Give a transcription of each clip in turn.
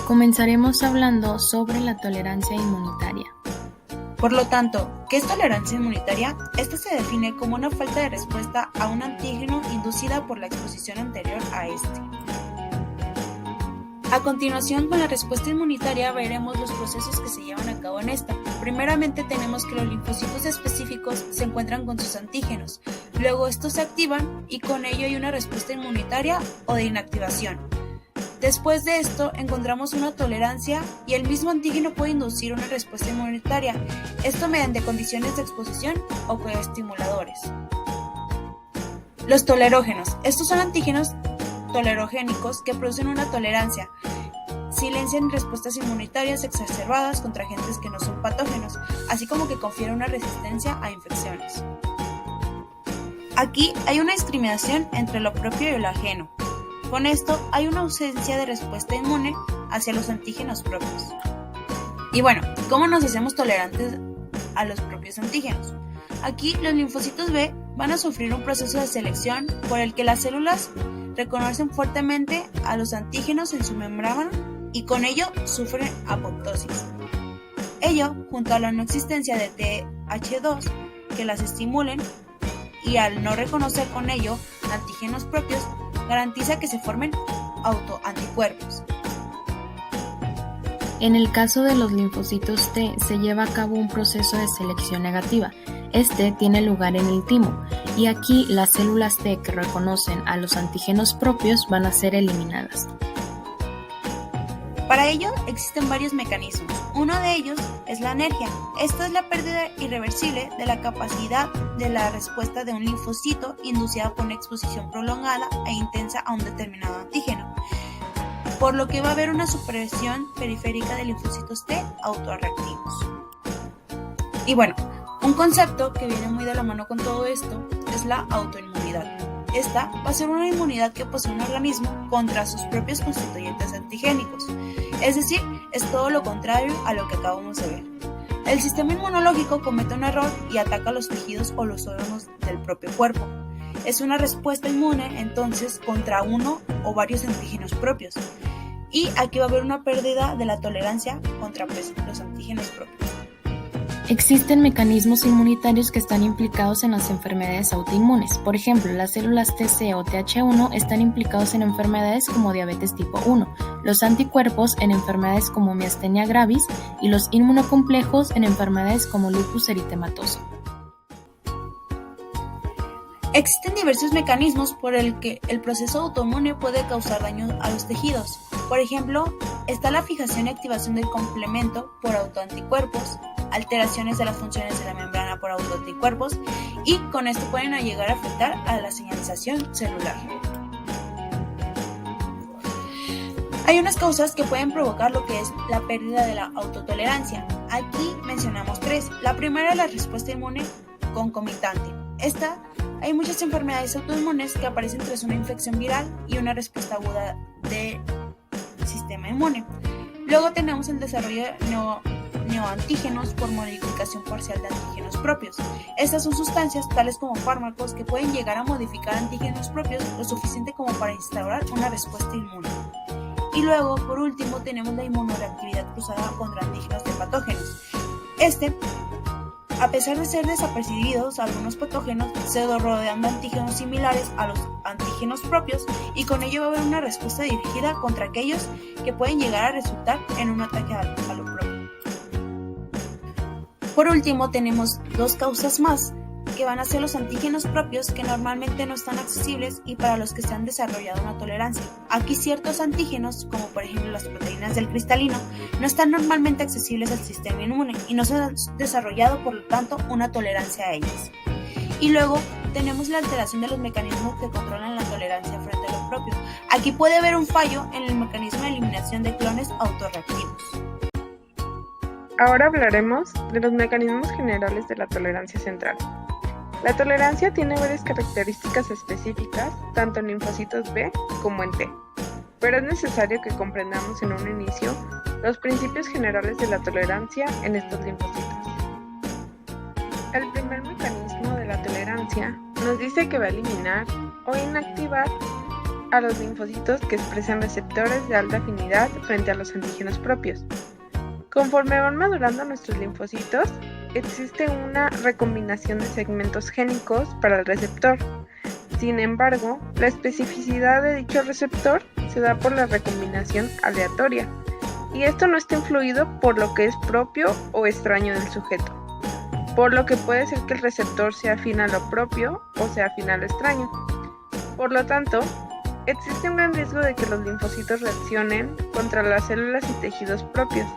Comenzaremos hablando sobre la tolerancia inmunitaria. Por lo tanto, ¿qué es tolerancia inmunitaria? Esta se define como una falta de respuesta a un antígeno inducida por la exposición anterior a este. A continuación, con la respuesta inmunitaria veremos los procesos que se llevan a cabo en esta. Primeramente tenemos que los linfocitos específicos se encuentran con sus antígenos, luego estos se activan y con ello hay una respuesta inmunitaria o de inactivación. Después de esto encontramos una tolerancia y el mismo antígeno puede inducir una respuesta inmunitaria, esto mediante condiciones de exposición o coestimuladores. Los tolerógenos. Estos son antígenos tolerogénicos que producen una tolerancia, silencian respuestas inmunitarias exacerbadas contra agentes que no son patógenos, así como que confieren una resistencia a infecciones. Aquí hay una discriminación entre lo propio y lo ajeno. Con esto hay una ausencia de respuesta inmune hacia los antígenos propios. Y bueno, ¿cómo nos hacemos tolerantes a los propios antígenos? Aquí los linfocitos B van a sufrir un proceso de selección por el que las células reconocen fuertemente a los antígenos en su membrana y con ello sufren apoptosis. Ello, junto a la no existencia de Th2 que las estimulen y al no reconocer con ello antígenos propios, garantiza que se formen autoanticuerpos. En el caso de los linfocitos T se lleva a cabo un proceso de selección negativa. Este tiene lugar en el timo y aquí las células T que reconocen a los antígenos propios van a ser eliminadas. Para ello existen varios mecanismos. Uno de ellos es la anergia. Esta es la pérdida irreversible de la capacidad de la respuesta de un linfocito inducida por una exposición prolongada e intensa a un determinado antígeno, por lo que va a haber una supresión periférica de linfocitos T autoreactivos. Y bueno, un concepto que viene muy de la mano con todo esto es la autoinmunidad. Esta va a ser una inmunidad que posee un organismo contra sus propios constituyentes antigénicos, es decir, es todo lo contrario a lo que acabamos de ver. El sistema inmunológico comete un error y ataca los tejidos o los órganos del propio cuerpo. Es una respuesta inmune entonces contra uno o varios antígenos propios. Y aquí va a haber una pérdida de la tolerancia contra los antígenos propios. Existen mecanismos inmunitarios que están implicados en las enfermedades autoinmunes. Por ejemplo, las células TC o Th1 están implicados en enfermedades como diabetes tipo 1, los anticuerpos en enfermedades como miastenia gravis y los inmunocomplejos en enfermedades como lupus eritematoso. Existen diversos mecanismos por el que el proceso autoinmune puede causar daño a los tejidos. Por ejemplo, está la fijación y activación del complemento por autoanticuerpos, alteraciones de las funciones de la membrana por autoanticuerpos y con esto pueden llegar a afectar a la señalización celular. Hay unas causas que pueden provocar lo que es la pérdida de la autotolerancia. Aquí mencionamos tres. La primera es la respuesta inmune concomitante. Hay muchas enfermedades autoinmunes que aparecen tras una infección viral y una respuesta aguda del sistema inmune. Luego tenemos el desarrollo de neoantígenos por modificación parcial de antígenos propios. Estas son sustancias tales como fármacos que pueden llegar a modificar antígenos propios lo suficiente como para instaurar una respuesta inmune. Y luego, por último, tenemos la inmunoreactividad cruzada contra antígenos de patógenos. A pesar de ser desapercibidos, algunos patógenos se rodean de antígenos similares a los antígenos propios y con ello va a haber una respuesta dirigida contra aquellos que pueden llegar a resultar en un ataque a lo propio. Por último, tenemos dos causas más, que van a ser los antígenos propios que normalmente no están accesibles y para los que se han desarrollado una tolerancia. Aquí ciertos antígenos, como por ejemplo las proteínas del cristalino, no están normalmente accesibles al sistema inmune y no se han desarrollado por lo tanto una tolerancia a ellas. Y luego tenemos la alteración de los mecanismos que controlan la tolerancia frente a lo propio. Aquí puede haber un fallo en el mecanismo de eliminación de clones autorreactivos. Ahora hablaremos de los mecanismos generales de la tolerancia central. La tolerancia tiene varias características específicas, tanto en linfocitos B como en T, pero es necesario que comprendamos en un inicio los principios generales de la tolerancia en estos linfocitos. El primer mecanismo de la tolerancia nos dice que va a eliminar o inactivar a los linfocitos que expresan receptores de alta afinidad frente a los antígenos propios. Conforme van madurando nuestros linfocitos, existe una recombinación de segmentos génicos para el receptor. Sin embargo, la especificidad de dicho receptor se da por la recombinación aleatoria, y esto no está influido por lo que es propio o extraño del sujeto, por lo que puede ser que el receptor sea afín a lo propio o sea afín a lo extraño. Por lo tanto, existe un gran riesgo de que los linfocitos reaccionen contra las células y tejidos propios,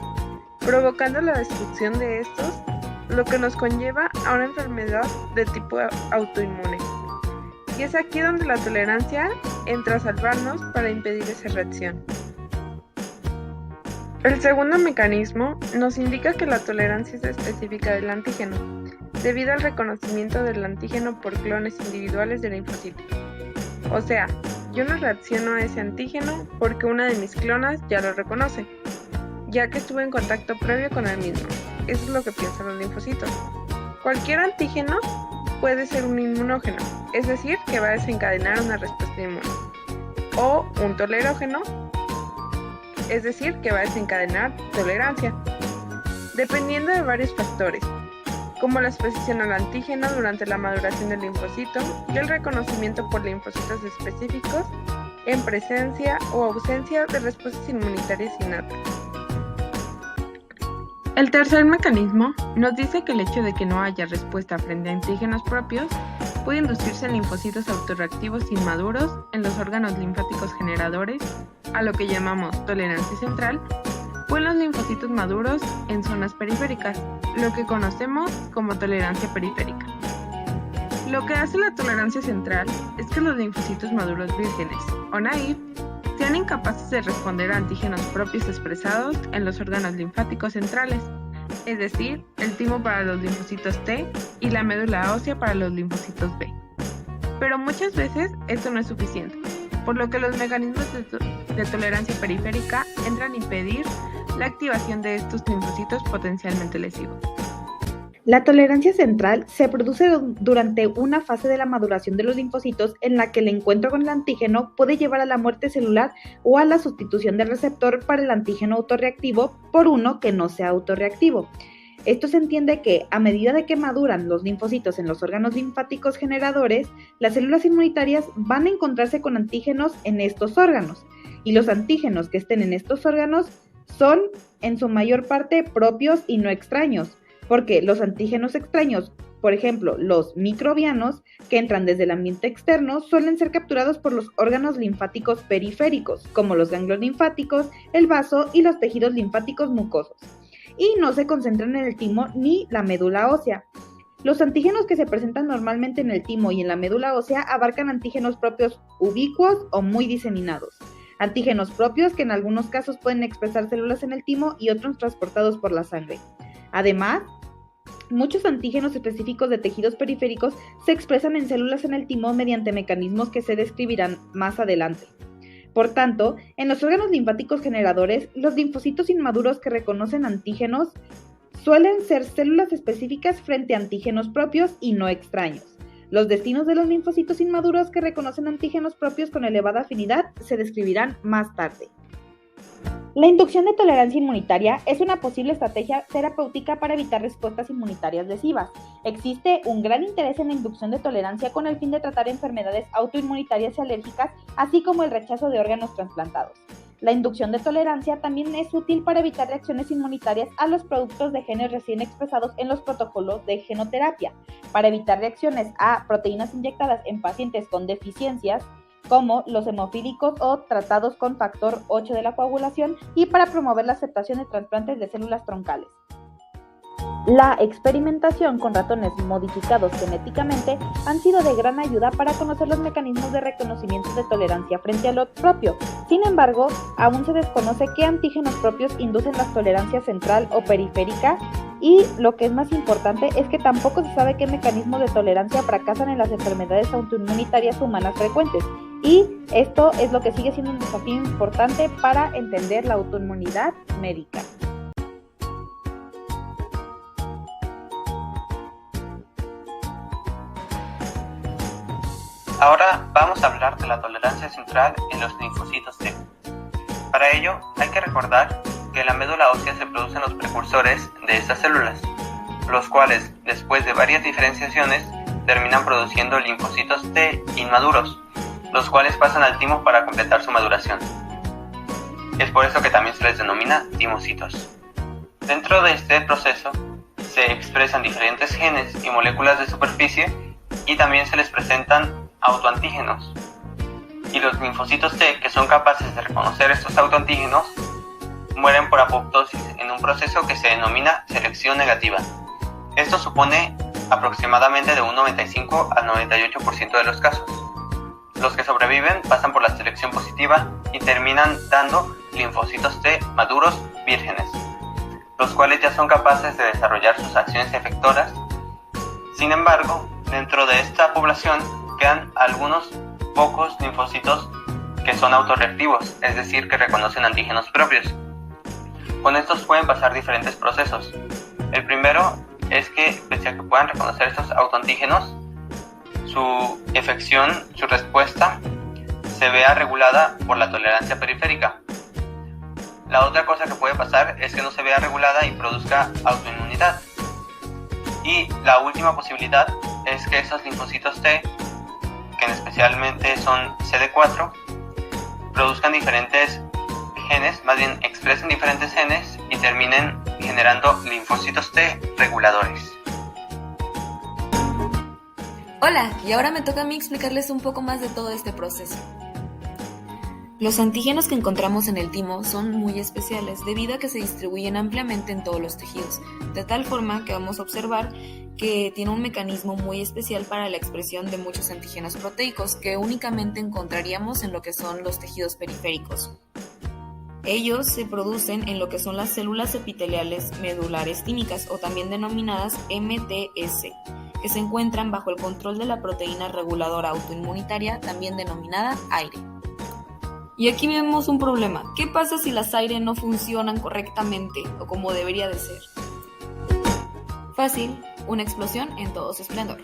provocando la destrucción de estos, lo que nos conlleva a una enfermedad de tipo autoinmune. Y es aquí donde la tolerancia entra a salvarnos para impedir esa reacción. El segundo mecanismo nos indica que la tolerancia es específica del antígeno, debido al reconocimiento del antígeno por clones individuales del linfocito. O sea, yo no reacciono a ese antígeno porque una de mis clonas ya lo reconoce, ya que estuve en contacto previo con el mismo. Eso es lo que piensan los linfocitos. Cualquier antígeno puede ser un inmunógeno, es decir, que va a desencadenar una respuesta inmune, o un tolerógeno, es decir, que va a desencadenar tolerancia, dependiendo de varios factores, como la exposición al antígeno durante la maduración del linfocito y el reconocimiento por linfocitos específicos en presencia o ausencia de respuestas inmunitarias innatas. El tercer mecanismo nos dice que el hecho de que no haya respuesta frente a antígenos propios puede inducirse en linfocitos autorreactivos inmaduros en los órganos linfáticos generadores, a lo que llamamos tolerancia central, o en los linfocitos maduros en zonas periféricas, lo que conocemos como tolerancia periférica. Lo que hace la tolerancia central es que los linfocitos maduros vírgenes o naive sean incapaces de responder a antígenos propios expresados en los órganos linfáticos centrales, es decir, el timo para los linfocitos T y la médula ósea para los linfocitos B. Pero muchas veces esto no es suficiente, por lo que los mecanismos de tolerancia periférica entran a impedir la activación de estos linfocitos potencialmente lesivos. La tolerancia central se produce durante una fase de la maduración de los linfocitos en la que el encuentro con el antígeno puede llevar a la muerte celular o a la sustitución del receptor para el antígeno autorreactivo por uno que no sea autorreactivo. Esto se entiende que, a medida de que maduran los linfocitos en los órganos linfáticos generadores, las células inmunitarias van a encontrarse con antígenos en estos órganos, y los antígenos que estén en estos órganos son, en su mayor parte, propios y no extraños, porque los antígenos extraños, por ejemplo, los microbianos, que entran desde el ambiente externo, suelen ser capturados por los órganos linfáticos periféricos, como los ganglios linfáticos, el vaso y los tejidos linfáticos mucosos, y no se concentran en el timo ni la médula ósea. Los antígenos que se presentan normalmente en el timo y en la médula ósea abarcan antígenos propios ubicuos o muy diseminados, antígenos propios que en algunos casos pueden expresar células en el timo y otros transportados por la sangre. Además, muchos antígenos específicos de tejidos periféricos se expresan en células en el timo mediante mecanismos que se describirán más adelante. Por tanto, en los órganos linfáticos generadores, los linfocitos inmaduros que reconocen antígenos suelen ser células específicas frente a antígenos propios y no extraños. Los destinos de los linfocitos inmaduros que reconocen antígenos propios con elevada afinidad se describirán más tarde. La inducción de tolerancia inmunitaria es una posible estrategia terapéutica para evitar respuestas inmunitarias lesivas. Existe un gran interés en la inducción de tolerancia con el fin de tratar enfermedades autoinmunitarias y alérgicas, así como el rechazo de órganos trasplantados. La inducción de tolerancia también es útil para evitar reacciones inmunitarias a los productos de genes recién expresados en los protocolos de genoterapia, para evitar reacciones a proteínas inyectadas en pacientes con deficiencias, como los hemofílicos o tratados con factor 8 de la coagulación, y para promover la aceptación de trasplantes de células troncales. La experimentación con ratones modificados genéticamente han sido de gran ayuda para conocer los mecanismos de reconocimiento de tolerancia frente a lo propio. Sin embargo, aún se desconoce qué antígenos propios inducen la tolerancia central o periférica, y lo que es más importante es que tampoco se sabe qué mecanismos de tolerancia fracasan en las enfermedades autoinmunitarias humanas frecuentes. Y esto es lo que sigue siendo un desafío importante para entender la autoinmunidad médica. Ahora vamos a hablar de la tolerancia central en los linfocitos T. Para ello, hay que recordar que en la médula ósea se producen los precursores de estas células, los cuales, después de varias diferenciaciones, terminan produciendo linfocitos T inmaduros, los cuales pasan al timo para completar su maduración. Es por eso que también se les denomina timocitos. Dentro de este proceso, se expresan diferentes genes y moléculas de superficie y también se les presentan autoantígenos. Y los linfocitos T, que son capaces de reconocer estos autoantígenos, mueren por apoptosis en un proceso que se denomina selección negativa. Esto supone aproximadamente de un 95 al 98% de los casos. Los que sobreviven pasan por la selección positiva y terminan dando linfocitos T maduros vírgenes, los cuales ya son capaces de desarrollar sus acciones efectoras. Sin embargo, dentro de esta población quedan algunos pocos linfocitos que son autorreactivos, es decir, que reconocen antígenos propios. Con estos pueden pasar diferentes procesos. El primero es que, pese a que puedan reconocer estos autoantígenos, su efección, su respuesta, se vea regulada por la tolerancia periférica. La otra cosa que puede pasar es que no se vea regulada y produzca autoinmunidad. Y la última posibilidad es que esos linfocitos T, que especialmente son CD4, produzcan diferentes genes, más bien expresen diferentes genes y terminen generando linfocitos T reguladores. Hola, y ahora me toca a mí explicarles un poco más de todo este proceso. Los antígenos que encontramos en el timo son muy especiales debido a que se distribuyen ampliamente en todos los tejidos, de tal forma que vamos a observar que tiene un mecanismo muy especial para la expresión de muchos antígenos proteicos que únicamente encontraríamos en lo que son los tejidos periféricos. Ellos se producen en lo que son las células epiteliales medulares tímicas o también denominadas MTS, que se encuentran bajo el control de la proteína reguladora autoinmunitaria, también denominada AIRE. Y aquí vemos un problema. ¿Qué pasa si las AIRE no funcionan correctamente o como debería de ser? Fácil, una explosión en todo su esplendor.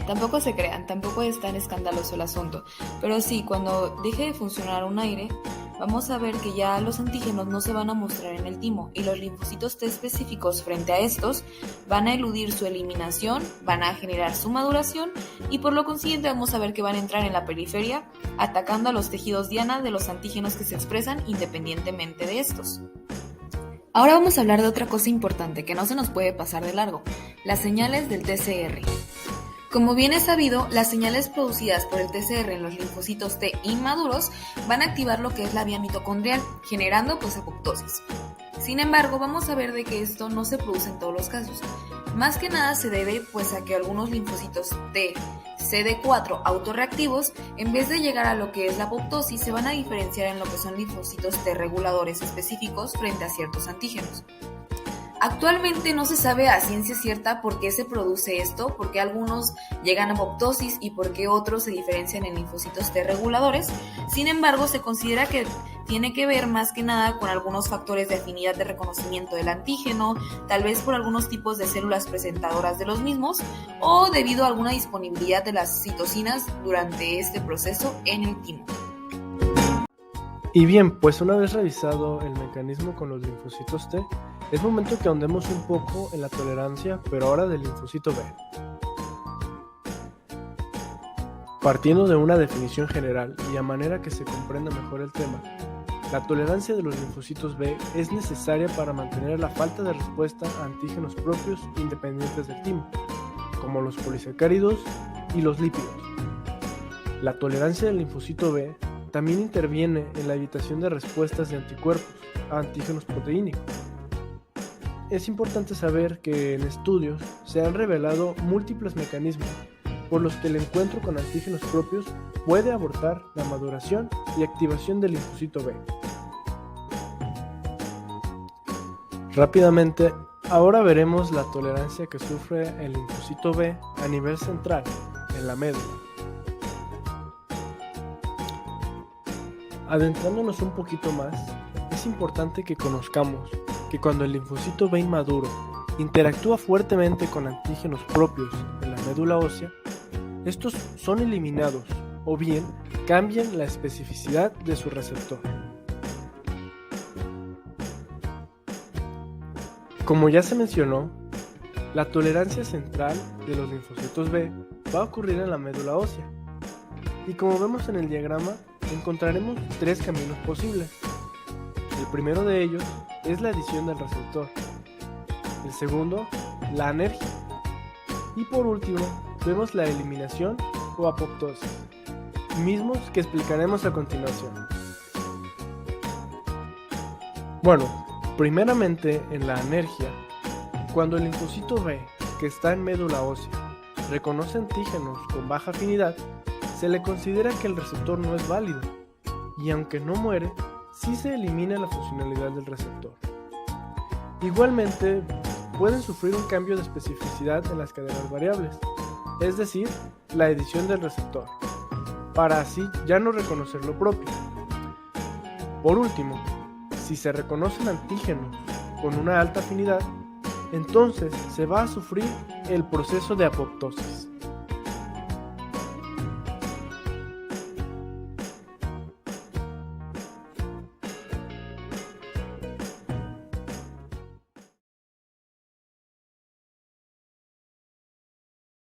Tampoco se crean, tampoco es tan escandaloso el asunto. Pero sí, cuando deje de funcionar un AIRE, vamos a ver que ya los antígenos no se van a mostrar en el timo y los linfocitos T específicos frente a estos van a eludir su eliminación, van a generar su maduración y por lo consiguiente vamos a ver que van a entrar en la periferia atacando a los tejidos diana de los antígenos que se expresan independientemente de estos. Ahora vamos a hablar de otra cosa importante que no se nos puede pasar de largo, las señales del TCR. Como bien es sabido, las señales producidas por el TCR en los linfocitos T inmaduros van a activar lo que es la vía mitocondrial, generando apoptosis. Sin embargo, vamos a ver de que esto no se produce en todos los casos. Más que nada se debe a que algunos linfocitos T CD4 autorreactivos, en vez de llegar a lo que es la apoptosis, se van a diferenciar en lo que son linfocitos T reguladores específicos frente a ciertos antígenos. Actualmente no se sabe a ciencia cierta por qué se produce esto, por qué algunos llegan a apoptosis y por qué otros se diferencian en linfocitos T reguladores. Sin embargo, se considera que tiene que ver más que nada con algunos factores de afinidad de reconocimiento del antígeno, tal vez por algunos tipos de células presentadoras de los mismos o debido a alguna disponibilidad de las citocinas durante este proceso en el timo. Y bien, pues una vez revisado el mecanismo con los linfocitos T, es momento que ahondemos un poco en la tolerancia, pero ahora del linfocito B. Partiendo de una definición general y a manera que se comprenda mejor el tema, la tolerancia de los linfocitos B es necesaria para mantener la falta de respuesta a antígenos propios independientes del timo, como los polisacáridos y los lípidos. La tolerancia del linfocito B también interviene en la evitación de respuestas de anticuerpos a antígenos proteínicos. Es importante saber que en estudios se han revelado múltiples mecanismos por los que el encuentro con antígenos propios puede abortar la maduración y activación del linfocito B. Rápidamente, ahora veremos la tolerancia que sufre el linfocito B a nivel central, en la médula. Adentrándonos un poquito más, es importante que conozcamos que cuando el linfocito B inmaduro interactúa fuertemente con antígenos propios en la médula ósea, estos son eliminados o bien cambian la especificidad de su receptor. Como ya se mencionó, la tolerancia central de los linfocitos B va a ocurrir en la médula ósea. Y como vemos en el diagrama, encontraremos tres caminos posibles. El primero de ellos es la adición del receptor. El segundo, la anergia. Y por último, vemos la eliminación o apoptosis, mismos que explicaremos a continuación. Bueno, primeramente en la anergia, cuando el linfocito B, que está en médula ósea, reconoce antígenos con baja afinidad, se le considera que el receptor no es válido, y aunque no muere, sí se elimina la funcionalidad del receptor. Igualmente, pueden sufrir un cambio de especificidad en las cadenas variables, es decir, la edición del receptor, para así ya no reconocer lo propio. Por último, si se reconocen antígenos con una alta afinidad, entonces se va a sufrir el proceso de apoptosis.